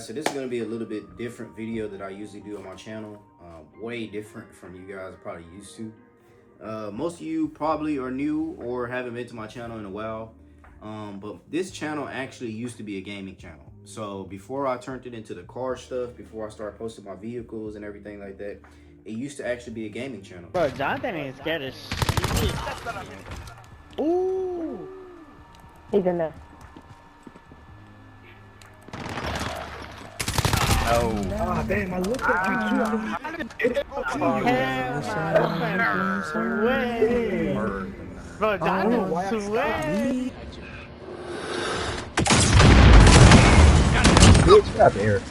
So this is going to be a little bit different video that I usually do on my channel. Way different from you guys are probably used to. Most of you probably are new or haven't been to my channel in a while. But this channel actually used to be a gaming channel. So before I turned it into the car stuff, before I started posting my vehicles and everything like that, it used to actually be a gaming channel. Bro, Jonathan ain't scared of shit. Ooh. He's in there. Oh, damn, I looked at you too. Bro, Jonathan sweat. good job, Eric.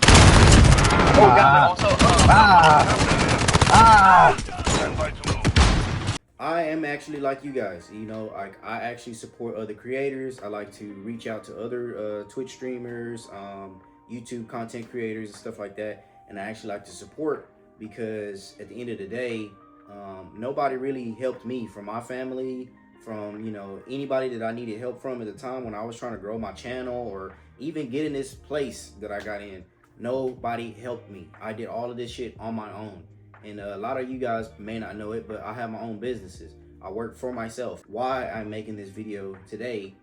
I am actually like you guys, you know, I actually support other creators. I like to reach out to other Twitch streamers, YouTube content creators and stuff like that. And I actually like to support because at the end of the day, nobody really helped me from my family, from, you know, anybody that I needed help from at the time when I was trying to grow my channel or even get in this place that I got in. Nobody helped me. I did all of this shit on my own. And a lot of you guys may not know it, but I have my own businesses. I work for myself. Why I'm making this video today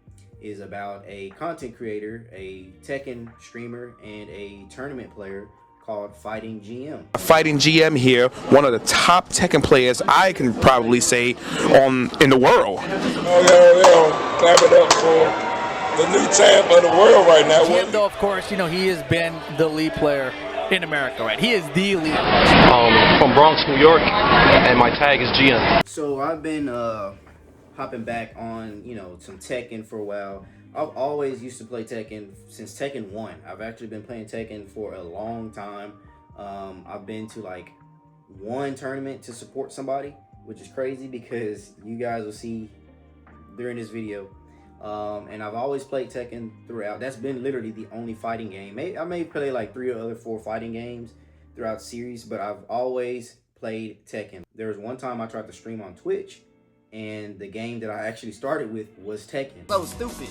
is about a content creator, a Tekken streamer, and a tournament player called Fightimggm. Fightimggm here, one of the top Tekken players I can probably say in the world. Oh, clap it up for the new champ of the world right now. GM, though, of course, you know, he has been the lead player in America, right? He is the lead. From Bronx, New York, and my tag is GM. So I've been hopping back on, you know, some Tekken for a while. I've always used to play Tekken since Tekken 1. I've actually been playing Tekken for a long time. I've been to like one tournament to support somebody, which is crazy because you guys will see during this video. And I've always played Tekken throughout. That's been literally the only fighting game. I may play like 3 or 4 fighting games throughout the series, but I've always played Tekken. There was one time I tried to stream on Twitch, and the game that I actually started with was Tekken. So stupid.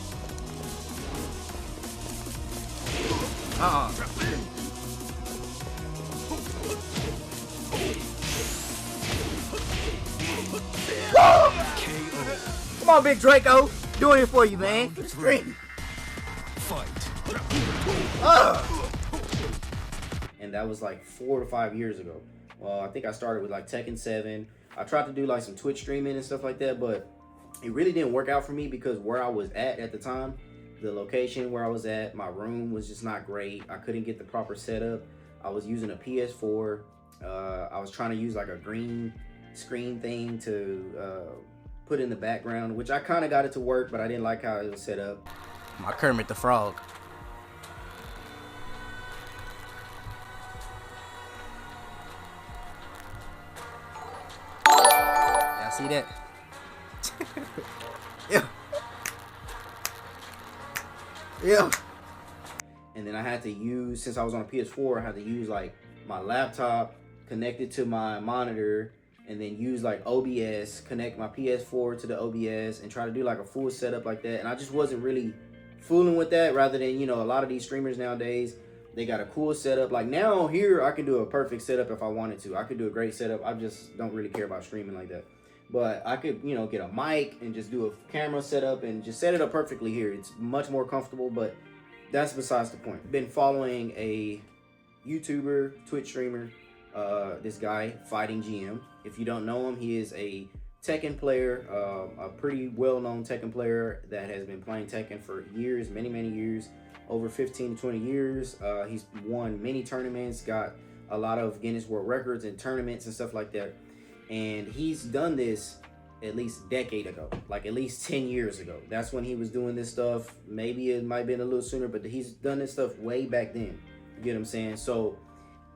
Come on, Big Draco. Doing it for you, man. Scream. And that was like 4 to 5 years ago. Well, I think I started with like Tekken 7. I tried to do like some Twitch streaming and stuff like that, but it really didn't work out for me because where I was at the time, the location where I was at, my room was just not great. I couldn't get the proper setup. I was using a PS4. I was trying to use like a green screen thing to put in the background, which I kind of got it to work, but I didn't like how it was set up. My Kermit the Frog. Y'all see that? Yeah. And then I had to use, since I was on a PS4, I had to use like my laptop connected to my monitor, and then use like OBS, connect my PS4 to the OBS, and try to do like a full setup like that. And I just wasn't really fooling with that, rather than, you know, a lot of these streamers nowadays, they got a cool setup. Like now here, I can do a perfect setup if I wanted to. I could do a great setup. I just don't really care about streaming like that. But I could, you know, get a mic and just do a camera setup and just set it up perfectly here. It's much more comfortable, but that's besides the point. Been following a YouTuber, Twitch streamer, this guy, Fightimggm. If you don't know him, he is a Tekken player, a pretty well-known Tekken player that has been playing Tekken for years, many years, over 15 to 20 years. He's won many tournaments, got a lot of Guinness World Records and tournaments and stuff like that. And he's done this at least a decade ago, like at least 10 years ago. That's when he was doing this stuff. Maybe it might have been a little sooner, but he's done this stuff way back then. You get what I'm saying? So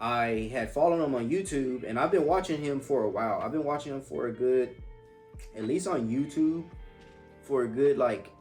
I had followed him on YouTube, and I've been watching him for a while. I've been watching him for a good, at least on YouTube, for a good, like,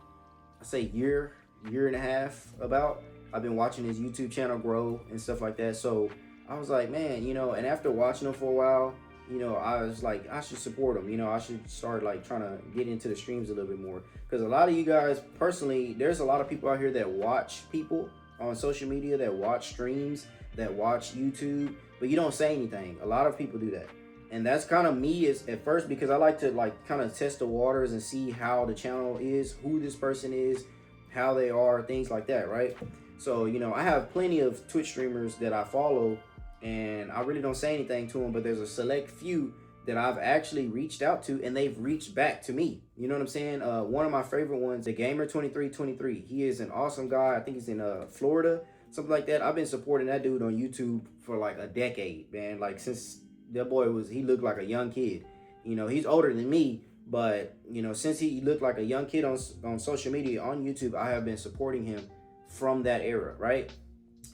I say year and a half about. I've been watching his YouTube channel grow and stuff like that. So I was like, man, you know, and after watching him for a while, you know, I was like, I should support him. You know, I should start like trying to get into the streams a little bit more. Because a lot of you guys, personally, there's a lot of people out here that watch people on social media that watch streams, that watch YouTube, but you don't say anything. A lot of people do that. And that's kind of me at first, because I like to like kind of test the waters and see how the channel is, who this person is, how they are, things like that, right? So, you know, I have plenty of Twitch streamers that I follow, and I really don't say anything to them, but there's a select few that I've actually reached out to, and they've reached back to me. You know what I'm saying? One of my favorite ones, the Gamer2323. He is an awesome guy. I think he's in Florida, something like that. I've been supporting that dude on YouTube for like a decade, man. Like since that boy he looked like a young kid. You know, he's older than me, but you know, since he looked like a young kid on social media, on YouTube, I have been supporting him from that era, right?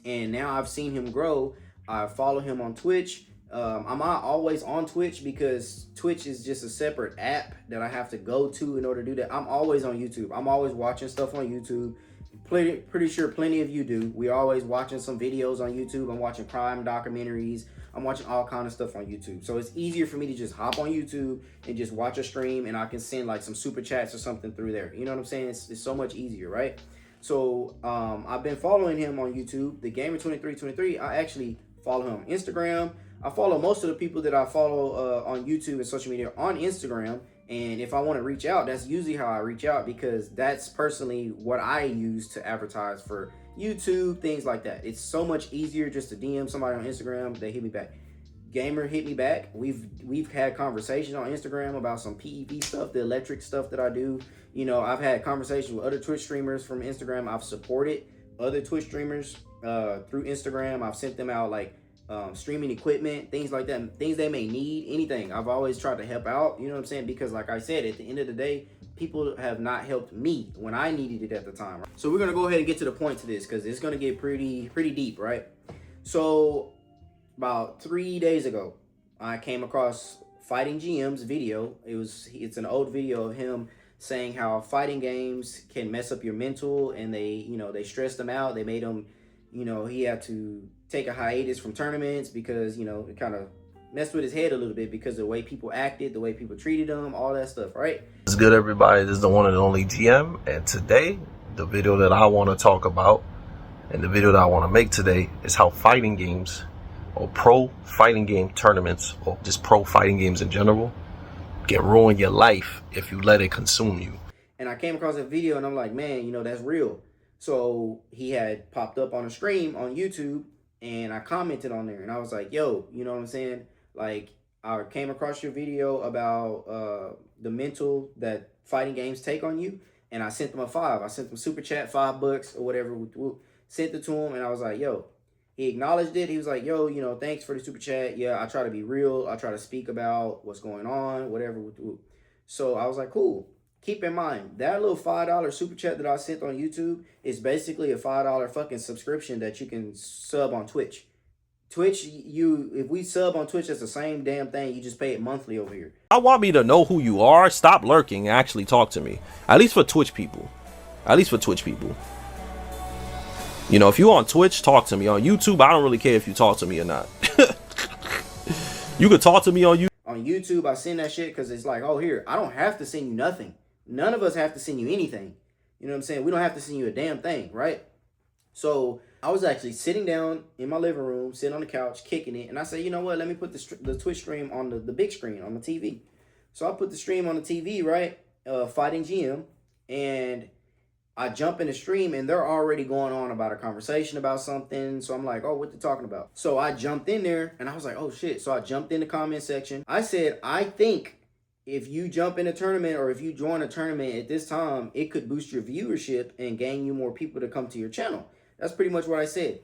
And now I've seen him grow. I follow him on Twitch. I'm not always on Twitch because Twitch is just a separate app that I have to go to in order to do that. I'm always on YouTube. I'm always watching stuff on YouTube. Pretty sure plenty of you do. We're always watching some videos on YouTube. I'm watching crime documentaries. I'm watching all kind of stuff on YouTube. So it's easier for me to just hop on YouTube and just watch a stream, and I can send like some super chats or something through there. You know what I'm saying? It's so much easier, right? So I've been following him on YouTube, the Gamer2323. I actually follow him on Instagram. I follow most of the people that I follow on YouTube and social media on Instagram. And if I want to reach out, that's usually how I reach out, because that's personally what I use to advertise for YouTube, things like that. It's so much easier just to DM somebody on Instagram. They hit me back. Gamer hit me back. We've had conversations on Instagram about some PEV stuff, the electric stuff that I do. You know, I've had conversations with other Twitch streamers from Instagram. I've supported other Twitch streamers through Instagram. I've sent them out like streaming equipment, things like that, things they may need, anything. I've always tried to help out, you know what I'm saying? Because like I said, at the end of the day, people have not helped me when I needed it at the time. So we're gonna go ahead and get to the point to this, because it's gonna get pretty deep, right? So about 3 days ago, I came across Fightimggm's video. It's an old video of him saying how fighting games can mess up your mental, and they stressed him out. They made him, he had to take a hiatus from tournaments because, it kind of messed with his head a little bit because of the way people acted, the way people treated him, all that stuff, right? What's good, everybody? This is the one and only GM, and today, the video that I want to talk about and the video that I want to make today is how fighting games, or pro fighting game tournaments, or just pro fighting games in general, can ruin your life if you let it consume you. And I came across that video and I'm like, man, that's real. So he had popped up on a stream on YouTube, and I commented on there and I was like, yo, you know what I'm saying? Like, I came across your video about the mental that fighting games take on you, and I sent them a 5. I sent them super chat, $5 or whatever. Sent it to him, and I was like, yo, he acknowledged it. He was like, yo, thanks for the super chat. Yeah, I try to be real. I try to speak about what's going on, whatever. So I was like, cool. Keep in mind, that little $5 super chat that I sent on YouTube is basically a $5 fucking subscription that you can sub on Twitch. Twitch, if we sub on Twitch, it's the same damn thing. You just pay it monthly over here. I want me to know who you are. Stop lurking and actually talk to me. At least for Twitch people. If you're on Twitch, talk to me. On YouTube, I don't really care if you talk to me or not. You could talk to me on YouTube. On YouTube, I send that shit because it's like, oh, here, I don't have to send you nothing. None of us have to send you anything. You know what I'm saying? We don't have to send you a damn thing, right? So I was actually sitting down in my living room, sitting on the couch, kicking it. And I said, you know what? Let me put the Twitch stream on the big screen, on the TV. So I put the stream on the TV, right? Fightimggm. And I jump in the stream, and they're already going on about a conversation about something. So I'm like, oh, what they talking about? So I jumped in there, and I was like, oh, shit. So I jumped in the comment section. I said, I think if you jump in a tournament, or if you join a tournament at this time, it could boost your viewership and gain you more people to come to your channel. That's pretty much what I said.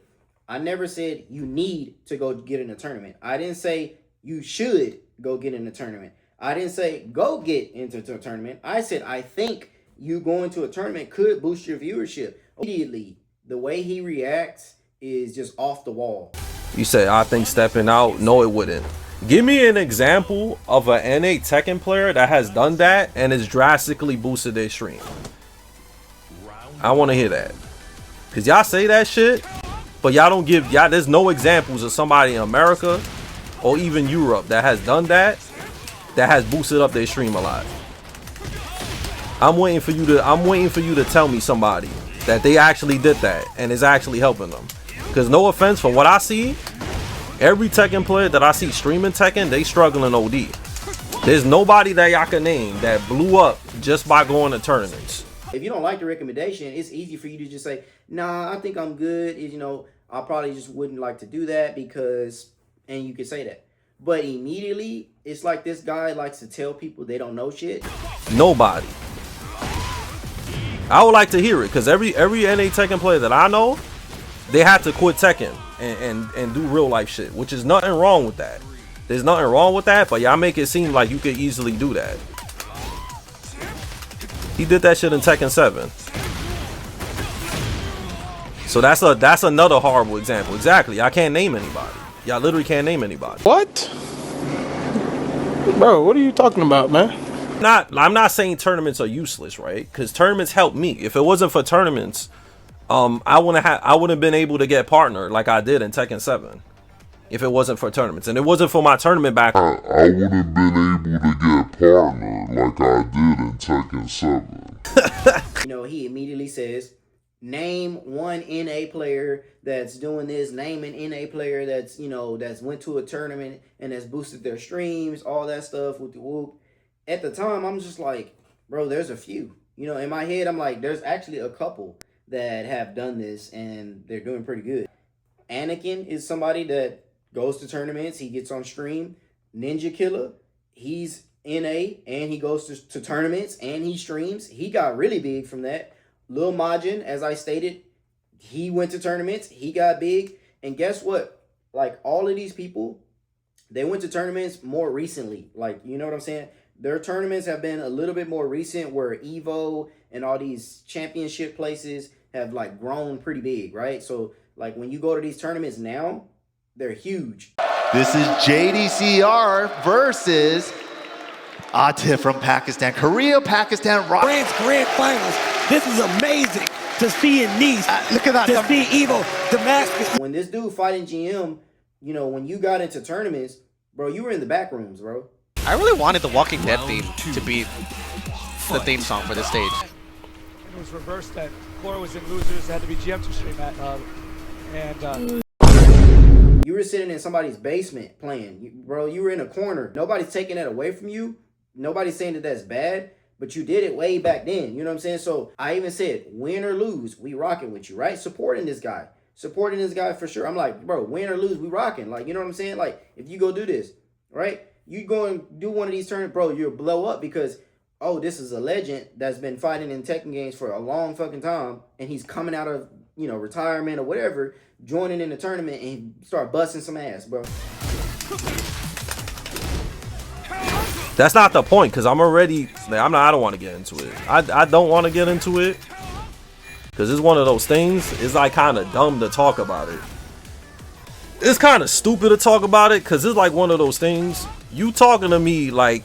I never said you need to go get in a tournament. I didn't say you should go get in a tournament. I didn't say go get into a tournament. I said I think you going to a tournament could boost your viewership. Immediately, the way he reacts is just off the wall. You said, I think stepping out. No, it wouldn't. Give me an example of an NA Tekken player that has done that and has drastically boosted their stream. I want to hear that. Because y'all say that shit, but y'all don't give, there's no examples of somebody in America or even Europe that has done that has boosted up their stream a lot. I'm waiting for you to tell me somebody. that they actually did that and is actually helping them. Because no offense, for what I see, every Tekken player that I see streaming Tekken, they struggling OD. There's nobody that y'all can name that blew up just by going to tournaments. If you don't like the recommendation, it's easy for you to just say, nah, I think I'm good. You know, I probably just wouldn't like to do that because, and you could say that. But immediately, it's like this guy likes to tell people they don't know shit. Nobody. I would like to hear it, because every NA Tekken player that I know, they had to quit Tekken and do real life shit, which is nothing wrong with that. There's nothing wrong with that, but y'all make it seem like you could easily do that. He did that shit in Tekken 7. So that's another horrible example. Exactly. I can't name anybody. Y'all literally can't name anybody. What? Bro, what are you talking about, man? I'm not saying tournaments are useless, right? Because tournaments help me. If it wasn't for tournaments, I wouldn't have been able to get partner like I did in Tekken 7. If it wasn't for tournaments, and it wasn't for my tournament back, I wouldn't have been able to get partner like I did in Tekken 7. You know, he immediately says, name one NA player that's doing this, name an NA player that's, you know, that's went to a tournament and that's boosted their streams, all that stuff with the whoop. At the time, I'm just like, bro, there's a few. You know, in my head, I'm like, there's actually a couple that have done this and they're doing pretty good. Anakin is somebody that goes to tournaments, he gets on stream. Ninja Killer, he's NA and he goes to tournaments and he streams. He got really big from that. Lil Majin, as I stated, he went to tournaments, he got big. And guess what? Like, all of these people, they went to tournaments more recently. Like, you know what I'm saying? Their tournaments have been a little bit more recent, where Evo and all these championship places have like grown pretty big, right? So like when you go to these tournaments now, they're huge. This is JDCR versus Atif from Pakistan. Korea, Pakistan, Grand finals. This is amazing to see in Nice. Look at that. To see Evo, Damascus. When this dude Fightimggm, you know, when you got into tournaments, bro, you were in the back rooms, bro. I really wanted the Walking Dead theme to be the theme song for this stage. It was reversed that Cora was in losers, had to be GM to stream at, you were sitting in somebody's basement playing, bro. You were in a corner. Nobody's taking that away from you. Nobody's saying that that's bad, but you did it way back then. You know what I'm saying? So I even said, win or lose, we rocking with you, right? Supporting this guy for sure. I'm like, bro, win or lose, we rocking. Like, you know what I'm saying? Like, if you go do this, right? You go and do one of these tournaments, bro, you'll blow up because, oh, this is a legend that's been fighting in Tekken games for a long fucking time, and he's coming out of, you know, retirement or whatever, joining in the tournament and start busting some ass, bro. that's not the point, because I don't want to get into it. I don't want to get into it because it's one of those things. It's like kind of dumb to talk about it. It's kind of stupid to talk about it because it's like one of those things. You talking to me like,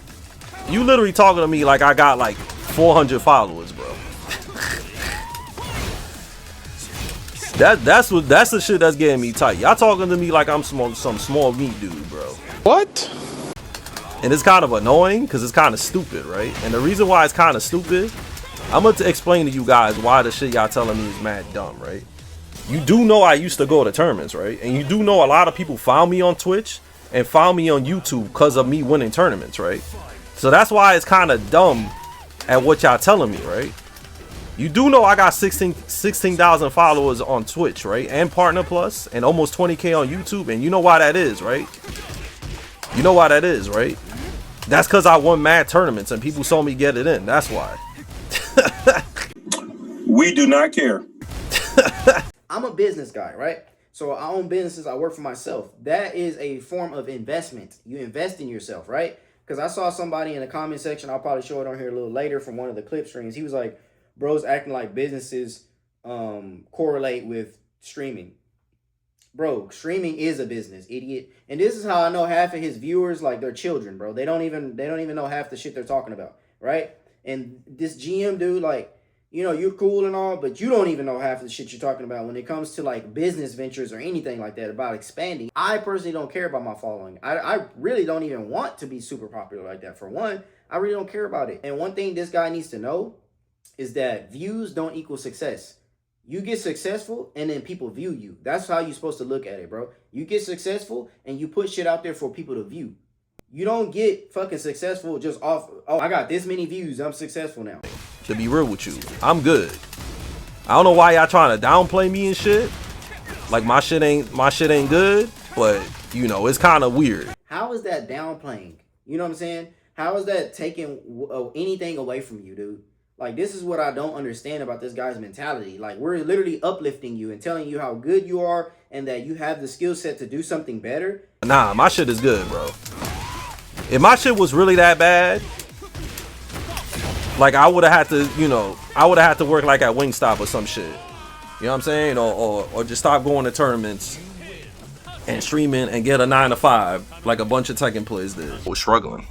you literally talking to me like I got like 400 followers, bro. That's the shit that's getting me tight. Y'all talking to me like I'm some small meat dude, bro. What? And it's kind of annoying because it's kind of stupid, right? And the reason why it's kind of stupid, I'm going to explain to you guys why the shit y'all telling me is mad dumb, right? You do know I used to go to tournaments, right? And you do know a lot of people found me on Twitch and found me on YouTube because of me winning tournaments, right? So that's why it's kind of dumb at what y'all telling me, right? You do know I got 16,000 followers on Twitch, right? And Partner Plus, and almost 20K on YouTube. And you know why that is, right? You know why that is, right? That's because I won mad tournaments and people saw me get it in. That's why. We do not care. I'm a business guy, right? So I own businesses. I work for myself. That is a form of investment. You invest in yourself, right? Because I saw somebody in the comment section, I'll probably show it on here a little later from one of the clip streams. He was like, bro's acting like businesses correlate with streaming. Bro, streaming is a business, idiot. And this is how I know half of his viewers, like, they're children, bro. They don't even know half the shit they're talking about, right? And this GM dude, like, you know, you're cool and all, but you don't even know half of the shit you're talking about when it comes to like business ventures or anything like that about expanding. I personally don't care about my following. I really don't even want to be super popular like that. For one, I really don't care about it. And one thing this guy needs to know is that views don't equal success. You get successful and then people view you. That's how you're supposed to look at it, bro. You get successful and you put shit out there for people to view. You don't get fucking successful just off, oh, I got this many views, I'm successful now. To be real with you, I'm good. I don't know why y'all trying to downplay me and shit. Like my shit ain't good, but you know, it's kind of weird. How is that downplaying? You know what I'm saying? How is that taking anything away from you, dude? Like, this is what I don't understand about this guy's mentality. Like, we're literally uplifting you and telling you how good you are and that you have the skill set to do something better. Nah, my shit is good, bro. If my shit was really that bad, like I would have had to, you know, I would have had to work like at Wingstop or some shit. You know what I'm saying? Or just stop going to tournaments and streaming and get a 9 to 5 like a bunch of Tekken players did. We're struggling.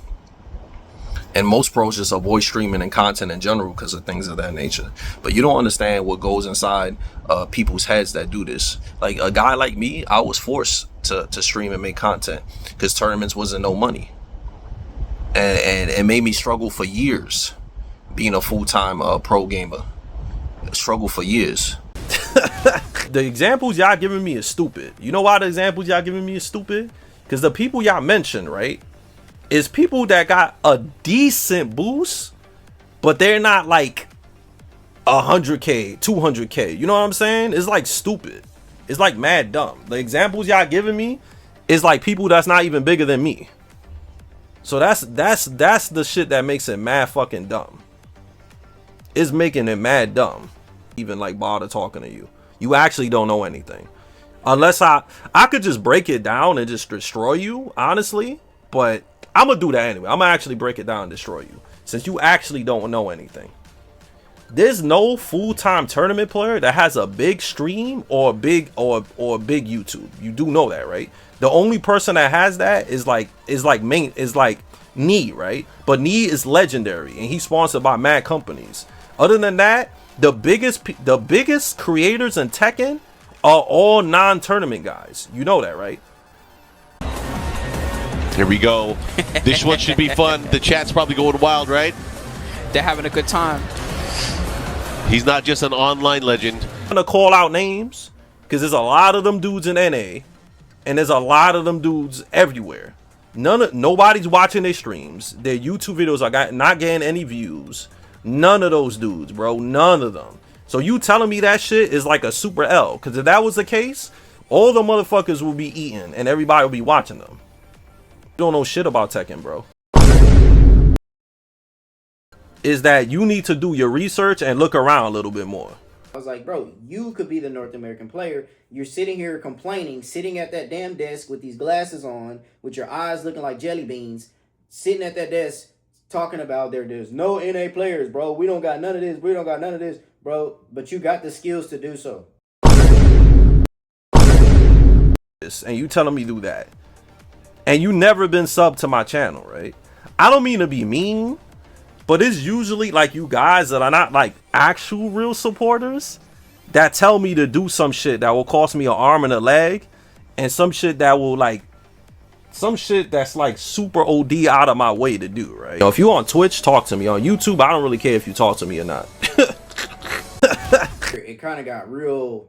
And most pros just avoid streaming and content in general because of things of that nature. But you don't understand what goes inside people's heads that do this. Like a guy like me, I was forced to stream and make content because tournaments wasn't no money. And it made me struggle for years being a full-time pro gamer. Struggle for years. The examples y'all giving me is stupid. You know why the examples y'all giving me is stupid? Because the people y'all mentioned, right, is people that got a decent boost, but they're not like 100K, 200K. You know what I'm saying? It's like stupid. It's like mad dumb. The examples y'all giving me is like people that's not even bigger than me. So that's the shit that makes it mad fucking dumb. It's making it mad dumb. Even like bother talking to you. You actually don't know anything. Unless I could just break it down and just destroy you, honestly. But I'm gonna do that anyway. I'm gonna actually break it down and destroy you. Since you actually don't know anything. There's no full-time tournament player that has a big stream or big YouTube. You do know that, right? The only person that has that is like Nee, right? But Nee is legendary and he's sponsored by mad companies. Other than that, the biggest creators in Tekken are all non-tournament guys. You know that, right? Here we go. This one should be fun. The chat's probably going wild, right? They're having a good time. He's not just an online legend. I'm gonna call out names because there's a lot of them dudes in NA and there's a lot of them dudes everywhere. Nobody's watching their streams. Their YouTube videos are not getting any views. None of those dudes, bro. None of them. So you telling me that shit is like a super L? Because if that was the case, all the motherfuckers will be eating and everybody will be watching them. You don't know shit about Tekken, bro. Is that you need to do your research and look around a little bit more. I was like, bro, you could be the North American player. You're sitting here complaining, sitting at that damn desk with these glasses on, with your eyes looking like jelly beans, sitting at that desk talking about there's no NA players, bro. We don't got none of this. We don't got none of this, bro. But you got the skills to do so. And you telling me do that. And you never been subbed to my channel, right? I don't mean to be mean, but it's usually like you guys that are not like actual real supporters that tell me to do some shit that will cost me an arm and a leg and some shit that will like some shit that's like super OD out of my way to do, right? If you on Twitch, talk to me. On YouTube, I don't really care if you talk to me or not. It kind of got real,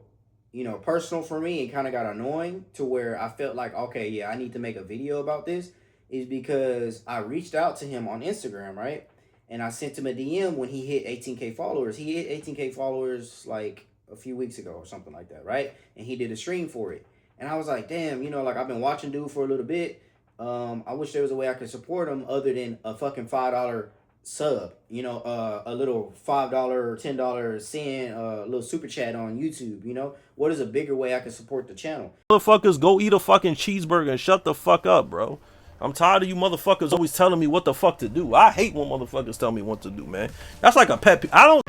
you know, personal for me. It kind of got annoying to where I felt like, okay, yeah, I need to make a video about this. Is because I reached out to him on Instagram, right? And I sent him a DM when he hit 18K followers. He hit 18K followers like a few weeks ago or something like that, right? And he did a stream for it. And I was like, damn, you know, like I've been watching dude for a little bit. I wish there was a way I could support him other than a fucking $5 sub. You know, a little $5 or $10 send, a little super chat on YouTube. You know, what is a bigger way I can support the channel? Motherfuckers, go eat a fucking cheeseburger and shut the fuck up, bro. I'm tired of you motherfuckers always telling me what the fuck to do. I hate when motherfuckers tell me what to do, man. That's like a pet peeve. I don't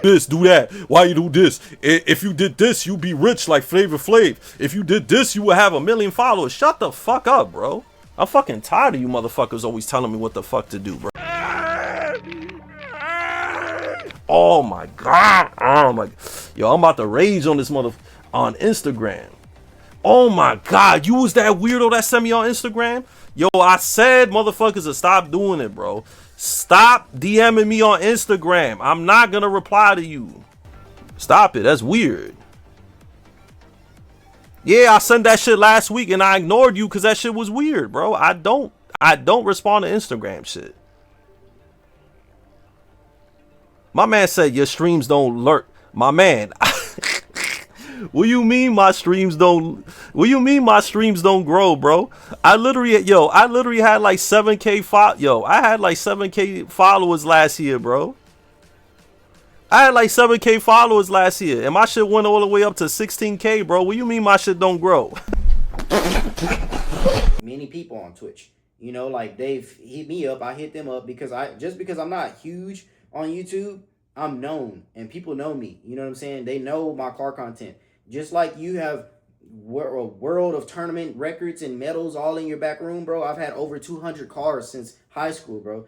this, do that. Why you do this? If you did this, you'd be rich like Flavor Flav. If you did this, you would have 1 million followers. Shut the fuck up, bro. I'm fucking tired of you motherfuckers always telling me what the fuck to do, bro. Oh my god. Oh my. Yo, I'm about to rage on this on Instagram. Oh my god, you was that weirdo that sent me on Instagram? Yo, I said motherfuckers to stop doing it, bro. Stop DMing me on Instagram. I'm not gonna reply to you. Stop it. That's weird. Yeah, I sent that shit last week and I ignored you because that shit was weird, bro. I don't respond to Instagram shit. My man said your streams don't lurk. My man. What you mean my streams don't grow, bro? I literally had like 7K followers last year, bro. I had like 7K followers last year, and my shit went all the way up to 16K, bro. What you mean my shit don't grow? Many people on Twitch, you know, like they've hit me up, I hit them up because I'm not huge on YouTube, I'm known and people know me. You know what I'm saying? They know my car content. Just like you have a world of tournament records and medals all in your back room, bro. I've had over 200 cars since high school, bro.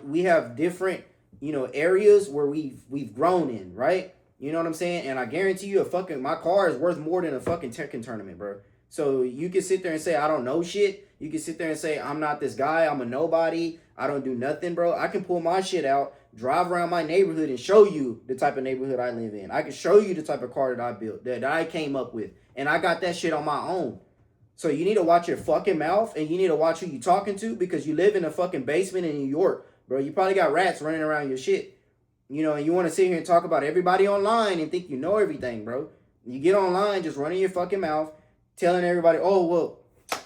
We have different, you know, areas where we've grown in, right? You know what I'm saying? And I guarantee you my car is worth more than a fucking Tekken tournament, bro. So you can sit there and say, I don't know shit. You can sit there and say, I'm not this guy. I'm a nobody. I don't do nothing, bro. I can pull my shit out, drive around my neighborhood and show you the type of neighborhood I live in. I can show you the type of car that I built, that I came up with. And I got that shit on my own. So you need to watch your fucking mouth and you need to watch who you talking to because you live in a fucking basement in New York, bro. You probably got rats running around your shit. You know, and you want to sit here and talk about everybody online and think you know everything, bro. You get online just running your fucking mouth, telling everybody, oh, well,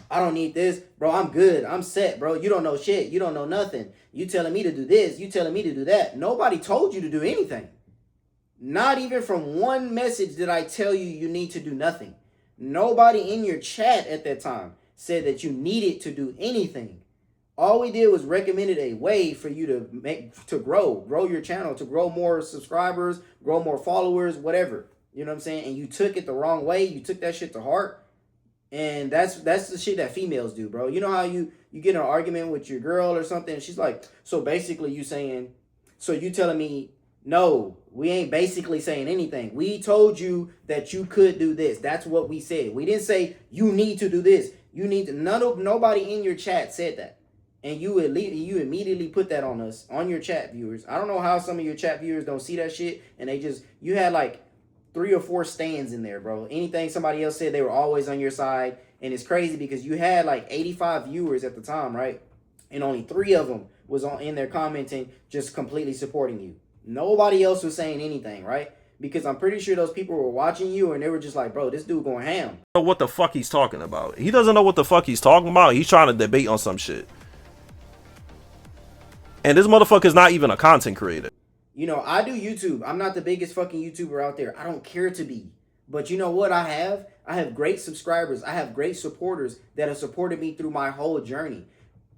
I don't need this. Bro, I'm good. I'm set, bro. You don't know shit. You don't know nothing. You telling me to do this. You telling me to do that. Nobody told you to do anything. Not even from one message did I tell you you need to do nothing. Nobody in your chat at that time said that you needed to do anything. All we did was recommended a way for you to grow your channel, to grow more subscribers, grow more followers, whatever. You know what I'm saying? And you took it the wrong way. You took that shit to heart. And that's the shit that females do, bro. You know how you get in an argument with your girl or something, and she's like, so basically you saying, so you telling me, no, we ain't basically saying anything. We told you that you could do this. That's what we said. We didn't say you need to do this. You need to, nobody in your chat said that. And you immediately put that on us, on your chat viewers. I don't know how some of your chat viewers don't see that shit, and you had like 3 or 4 stands in there, bro. Anything somebody else said, they were always on your side. And it's crazy because you had like 85 viewers at the time, right? And only 3 of them was in there commenting, just completely supporting you. Nobody else was saying anything, right? Because I'm pretty sure those people were watching you and they were just like, bro, this dude going ham. Know what the fuck he's talking about. He doesn't know what the fuck he's talking about. He's trying to debate on some shit. And this motherfucker's not even a content creator. You know, I do YouTube. I'm not the biggest fucking YouTuber out there. I don't care to be. But you know what I have? I have great subscribers. I have great supporters that have supported me through my whole journey.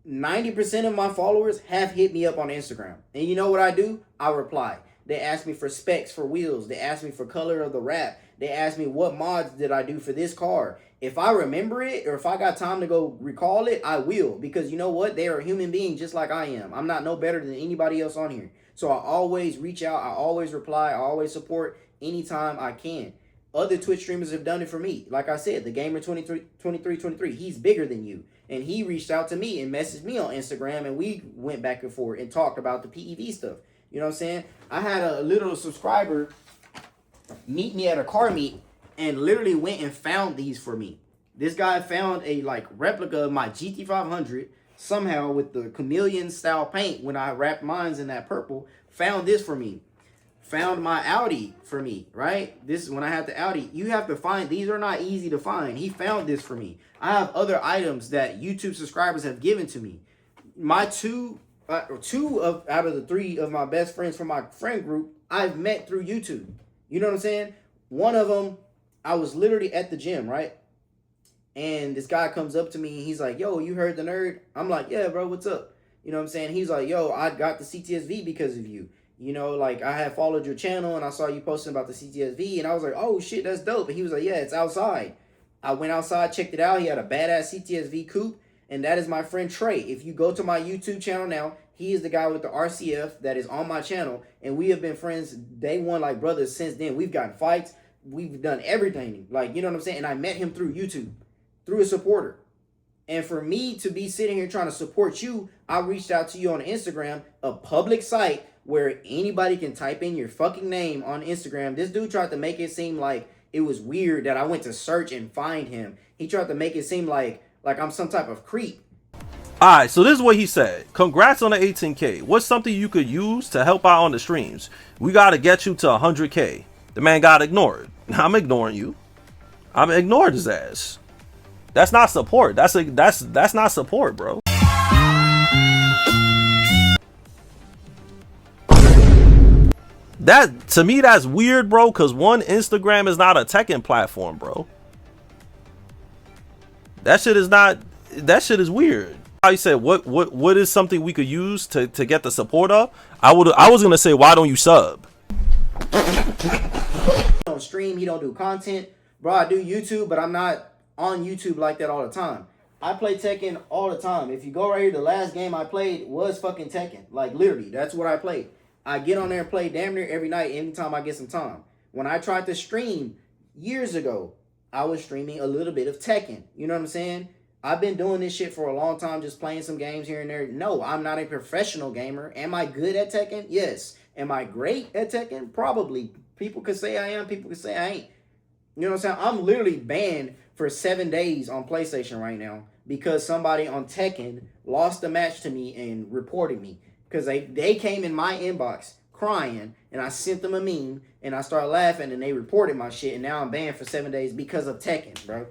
90% of my followers have hit me up on Instagram. And you know what I do? I reply. They ask me for specs for wheels. They ask me for color of the wrap. They ask me what mods did I do for this car. If I remember it or if I got time to go recall it, I will. Because you know what? They are a human being just like I am. I'm not no better than anybody else on here. So I always reach out. I always reply. I always support anytime I can. Other Twitch streamers have done it for me. Like I said, the Gamer 2323, he's bigger than you. And he reached out to me and messaged me on Instagram. And we went back and forth and talked about the PEV stuff. You know what I'm saying? I had a little subscriber meet me at a car meet and literally went and found these for me. This guy found a like replica of my GT500 somehow with the chameleon style paint when I wrapped mines in that purple. Found this for me. Found my Audi for me, right? This is when I had the Audi. You have to find, these are not easy to find. He found this for me. I have other items that YouTube subscribers have given to me. My two out of the 3 of my best friends from my friend group, I've met through YouTube. You know what I'm saying? One of them, I was literally at the gym, right? And this guy comes up to me and he's like, yo, you heard the nerd? I'm like, yeah, bro, what's up? You know what I'm saying? He's like, yo, I got the CTSV because of you. You know, like I had followed your channel and I saw you posting about the CTSV and I was like, oh shit, that's dope. And he was like, yeah, it's outside. I went outside, checked it out. He had a badass CTSV coupe. And that is my friend Trey. If you go to my YouTube channel now, he is the guy with the RCF that is on my channel. And we have been friends day one like brothers since then. We've gotten fights. We've done everything. Like, you know what I'm saying? And I met him through YouTube, through a supporter. And for me to be sitting here trying to support you, I reached out to you on Instagram, a public site where anybody can type in your fucking name on Instagram. This dude tried to make it seem like it was weird that I went to search and find him. He tried to make it seem like I'm some type of creep. Alright, so this is what he said. Congrats on the 18K. What's something you could use to help out on the streams? We gotta get you to 100K. The man got ignored. I'm ignoring you. I'm ignoring his ass. That's not support. That's not support, bro. That, to me, that's weird, bro, because one, Instagram is not a Tekken platform, bro. That shit is weird. I said, what is something we could use to get the support up? I was gonna say, why don't you sub? He don't stream, he don't do content. Bro, I do YouTube, but I'm not on YouTube like that all the time. I play Tekken all the time. If you go right here, the last game I played was fucking Tekken. Like, literally, that's what I played. I get on there and play damn near every night, anytime I get some time. When I tried to stream years ago, I was streaming a little bit of Tekken. You know what I'm saying? I've been doing this shit for a long time, just playing some games here and there. No, I'm not a professional gamer. Am I good at Tekken? Yes. Am I great at Tekken? Probably. People could say I am, people could say I ain't. You know what I'm saying? I'm literally banned for 7 days on PlayStation right now because somebody on Tekken lost the match to me and reported me. Because they came in my inbox crying, and I sent them a meme, and I started laughing, and they reported my shit, and now I'm banned for 7 days because of Tekken, bro.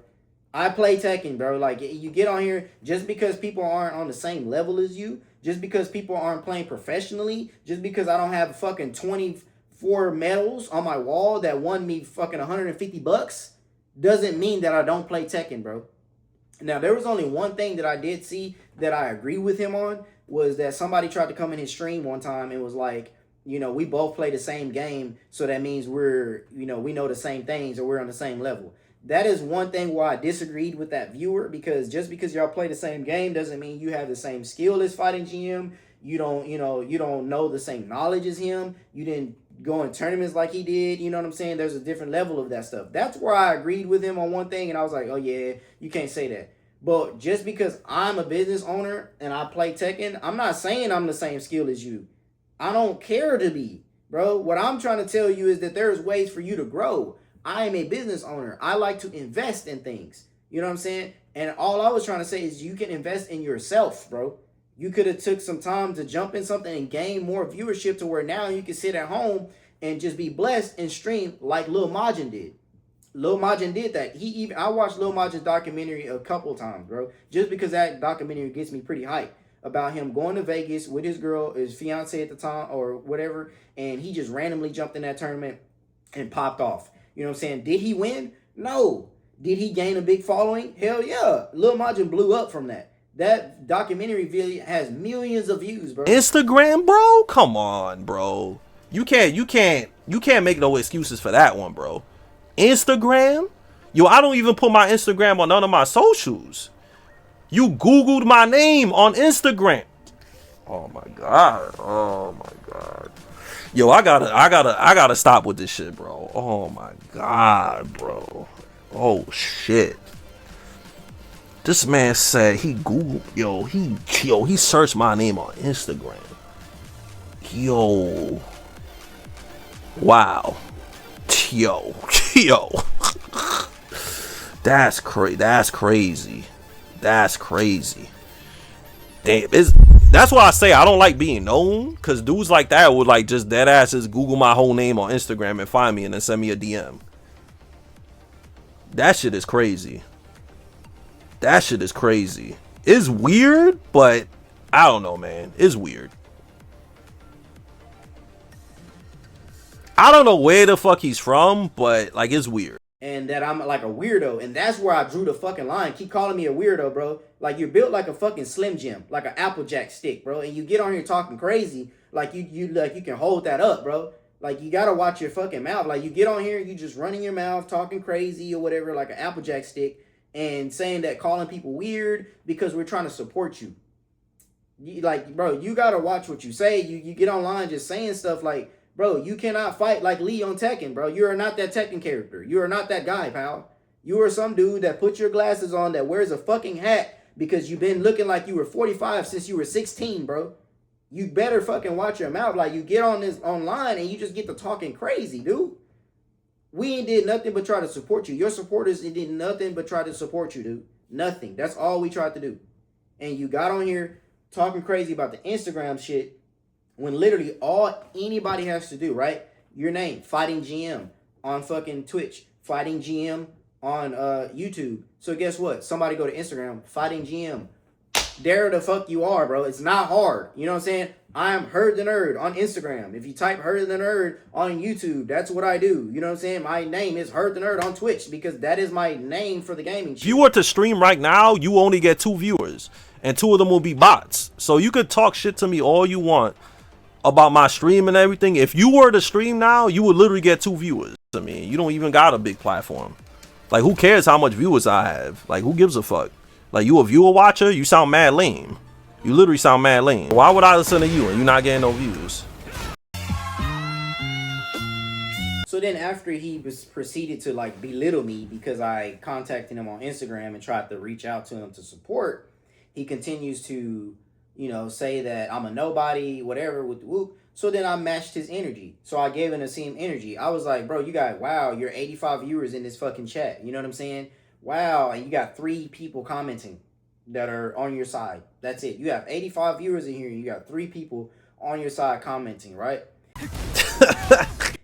I play Tekken, bro. Like, you get on here, just because people aren't on the same level as you, just because people aren't playing professionally, just because I don't have fucking 24 medals on my wall that won me fucking $150, doesn't mean that I don't play Tekken, bro. Now, there was only one thing that I did see that I agree with him on, was that somebody tried to come in his stream one time and was like, you know, we both play the same game, so that means we're, you know, we know the same things or we're on the same level. That is one thing where I disagreed with that viewer, because just because y'all play the same game doesn't mean you have the same skill as Fightimggm. You don't know the same knowledge as him. You didn't go in tournaments like he did. You know what I'm saying? There's a different level of that stuff. That's where I agreed with him on one thing, and I was like, oh yeah, you can't say that. But just because I'm a business owner and I play Tekken, I'm not saying I'm the same skill as you. I don't care to be, bro. What I'm trying to tell you is that there's ways for you to grow. I am a business owner. I like to invest in things. You know what I'm saying? And all I was trying to say is you can invest in yourself, bro. You could have took some time to jump in something and gain more viewership to where now you can sit at home and just be blessed and stream like Lil Majin did. Lil Majin did that. I watched Lil Majin's documentary a couple times, bro. Just because that documentary gets me pretty hyped about him going to Vegas with his girl, his fiance at the time or whatever, and he just randomly jumped in that tournament and popped off. You know what I'm saying? Did he win? No. Did he gain a big following? Hell yeah. Lil Majin blew up from that. That documentary video has millions of views, bro. Instagram, bro? Come on, bro. You can't make no excuses for that one, bro. Instagram? Yo, I don't even put my Instagram on none of my socials. You Googled my name on Instagram. Oh my god. Oh my god. Yo, I gotta stop with this shit, bro. Oh my god, bro. Oh shit. This man said he Googled, he searched my name on Instagram. Yo. Wow. Yo. That's crazy. That's crazy. Damn, that's why I say I don't like being known, because dudes like that would like just dead ass just Google my whole name on Instagram and find me and then send me a DM. That shit is crazy. That shit is crazy. It's weird, but I don't know, man. It's weird. I don't know where the fuck he's from, but like it's weird. And that I'm like a weirdo, and that's where I drew the fucking line. Keep calling me a weirdo, bro. Like, you're built like a fucking Slim Jim, like an Applejack stick, bro. And you get on here talking crazy, like you can hold that up, bro. Like, you gotta watch your fucking mouth. Like, you get on here, you just running your mouth, talking crazy or whatever, like an Applejack stick, and saying that, calling people weird because we're trying to support you. Like, bro, you gotta watch what you say. You get online just saying stuff like, bro, you cannot fight like Lee on Tekken, bro. You are not that Tekken character. You are not that guy, pal. You are some dude that puts your glasses on, that wears a fucking hat, because you've been looking like you were 45 since you were 16, bro. You better fucking watch your mouth. Like, you get on this online and you just get to talking crazy, dude. We ain't did nothing but try to support you. Your supporters did nothing but try to support you, dude. Nothing. That's all we tried to do. And you got on here talking crazy about the Instagram shit when literally all anybody has to do, right? Your name, Fightimggm on fucking Twitch, Fightimggm on YouTube. So guess what? Somebody go to Instagram, Fightimggm. There the fuck you are, bro. It's not hard. You know what I'm saying? I'm Heard the Nerd on Instagram. If you type Heard the Nerd on YouTube, that's what I do. You know what I'm saying? My name is Heard the Nerd on Twitch because that is my name for the gaming shit. If you were to stream right now, you only get 2 viewers. And 2 of them will be bots. So you could talk shit to me all you want about my stream and everything. If you were to stream now, you would literally get 2 viewers. I mean, you don't even got a big platform. Like, who cares how much viewers I have? Like, who gives a fuck? Like, you a viewer watcher? You sound mad lame. You literally sound mad lame. Why would I listen to you and you not getting no views? So then after he was proceeded to like belittle me because I contacted him on Instagram and tried to reach out to him to support, he continues to, you know, say that I'm a nobody, whatever, with the whoop. So then I matched his energy. So I gave him the same energy. I was like, bro, you got, wow, you're 85 viewers in this fucking chat. You know what I'm saying? Wow, and you got 3 people commenting that are on your side. That's it. You have 85 viewers in here, and you got 3 people on your side commenting, right?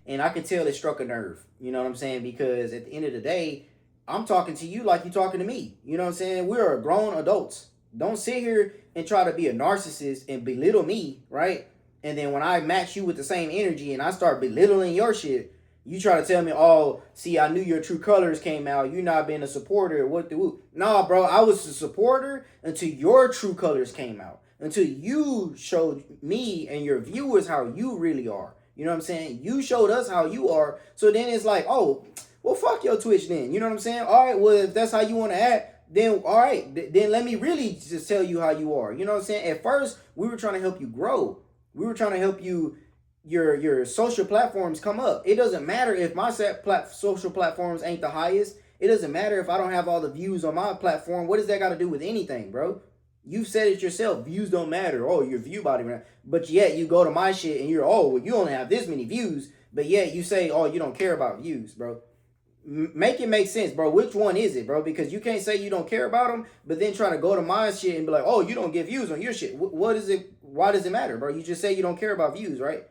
And I can tell it struck a nerve. You know what I'm saying? Because at the end of the day, I'm talking to you like you're talking to me. You know what I'm saying? We're grown adults. Don't sit here and try to be a narcissist and belittle me, right? And then when I match you with the same energy and I start belittling your shit, you try to tell me, oh, see, I knew your true colors came out. You not being a supporter. What the whoop? Nah, bro, I was a supporter until your true colors came out. Until you showed me and your viewers how you really are. You know what I'm saying? You showed us how you are. So then it's like, oh, well, fuck your Twitch then. You know what I'm saying? All right, well, if that's how you want to act, then all right, then let me really just tell you how you are. You know what I'm saying? At first, we were trying to help you grow. We were trying to help you, your social platforms come up. It doesn't matter if my social platforms ain't the highest. It doesn't matter if I don't have all the views on my platform. What does that got to do with anything, bro? You've said it yourself. Views don't matter. Oh, your view body. But yet you go to my shit and you're, oh, well, you only have this many views. But yet you say, oh, you don't care about views, bro. Make it make sense, bro. Which one is it, bro? Because you can't say you don't care about them, but then try to go to my shit and be like, oh, you don't get views on your shit. What is it? Why does it matter, bro? You just say you don't care about views, right?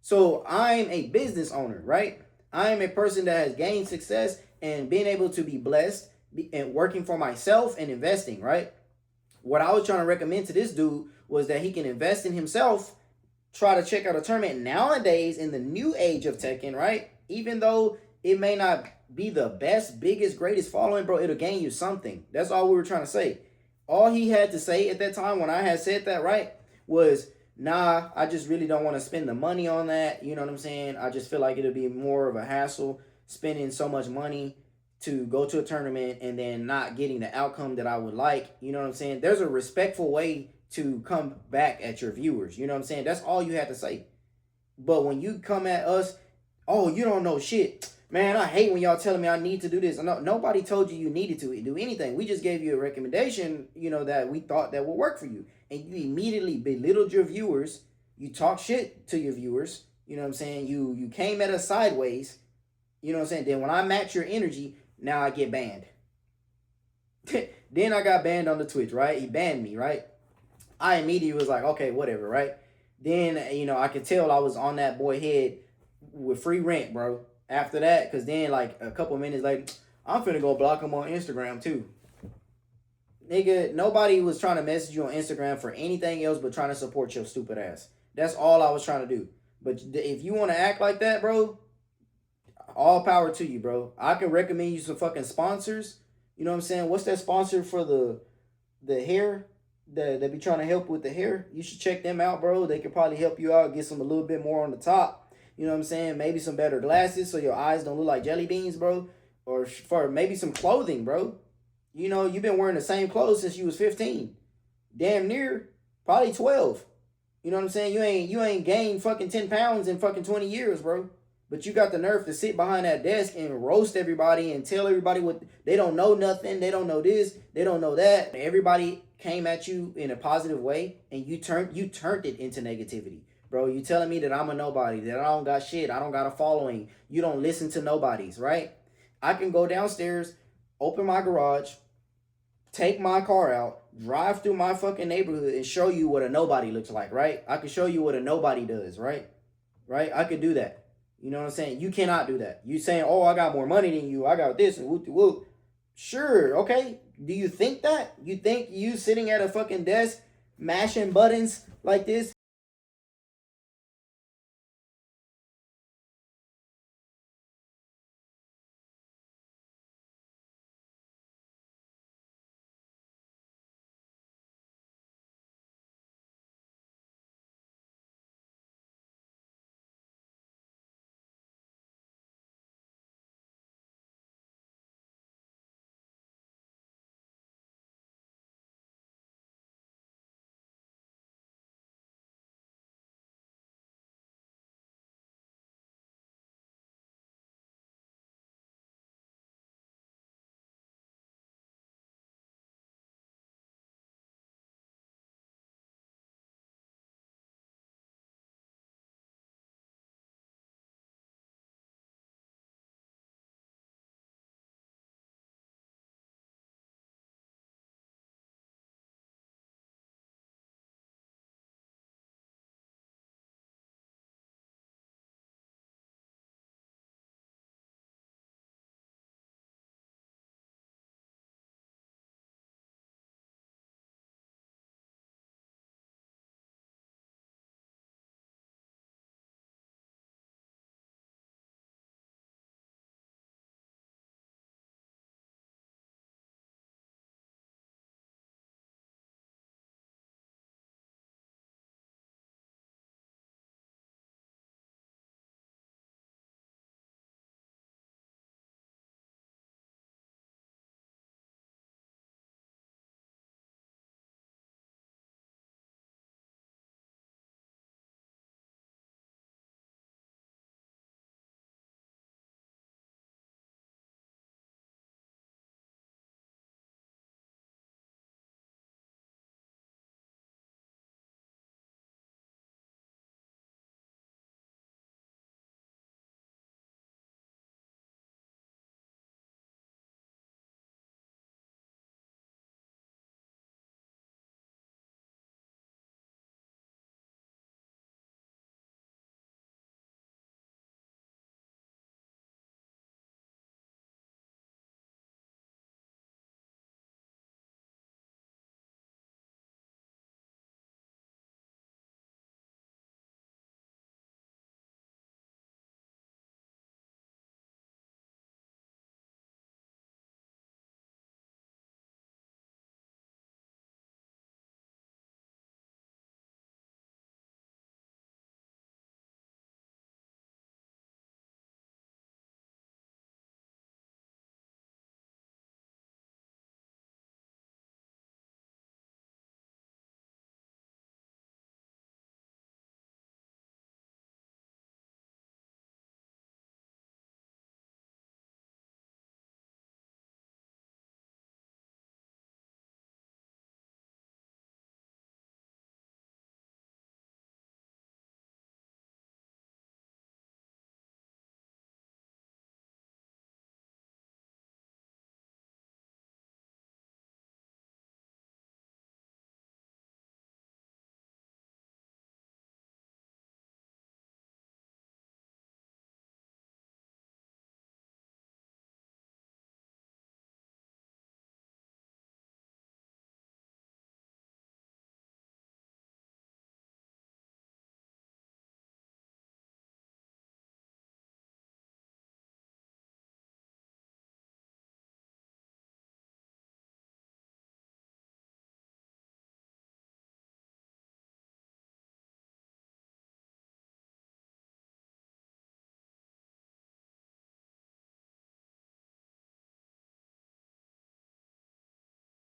So I'm a business owner, right? I am a person that has gained success and been able to be blessed and working for myself and investing, right? What I was trying to recommend to this dude was that he can invest in himself, try to check out a tournament nowadays in the new age of Tekken, right? Even though it may not be the best, biggest, greatest following, bro, it'll gain you something. That's all we were trying to say. All he had to say at that time when I had said that, right, was, nah, I just really don't want to spend the money on that. You know what I'm saying? I just feel like it'll be more of a hassle spending so much money to go to a tournament and then not getting the outcome that I would like. You know what I'm saying? There's a respectful way to come back at your viewers. You know what I'm saying? That's all you had to say. But when you come at us, oh, you don't know shit. Man, I hate when y'all telling me I need to do this. No, nobody told you needed to do anything. We just gave you a recommendation, you know, that we thought that would work for you. And you immediately belittled your viewers. You talk shit to your viewers. You know what I'm saying? You came at us sideways. You know what I'm saying? Then when I match your energy, now I get banned. Then I got banned on the Twitch, right? He banned me, right? I immediately was like, okay, whatever, right? Then, you know, I could tell I was on that boy head with free rent, bro. After that, because then, like, a couple minutes later, I'm finna go block him on Instagram, too. Nigga, nobody was trying to message you on Instagram for anything else but trying to support your stupid ass. That's all I was trying to do. But if you want to act like that, bro, all power to you, bro. I can recommend you some fucking sponsors. You know what I'm saying? What's that sponsor for the hair? They be trying to help with the hair. You should check them out, bro. They could probably help you out, get some a little bit more on the top. You know what I'm saying? Maybe some better glasses so your eyes don't look like jelly beans, bro. Or for maybe some clothing, bro. You know, you've been wearing the same clothes since you was 15. Damn near, probably 12. You know what I'm saying? You ain't gained fucking 10 pounds in fucking 20 years, bro. But you got the nerve to sit behind that desk and roast everybody and tell everybody what they don't know nothing. They don't know this. They don't know that. Everybody came at you in a positive way and you turned it into negativity. Bro, you telling me that I'm a nobody, that I don't got shit, I don't got a following, you don't listen to nobodies, right? I can go downstairs, open my garage, take my car out, drive through my fucking neighborhood and show you what a nobody looks like, right? I can show you what a nobody does, right? Right? I could do that. You know what I'm saying? You cannot do that. You saying, oh, I got more money than you, I got this and whoop-de-whoop. Sure, okay. Do you think that? You think you sitting at a fucking desk mashing buttons like this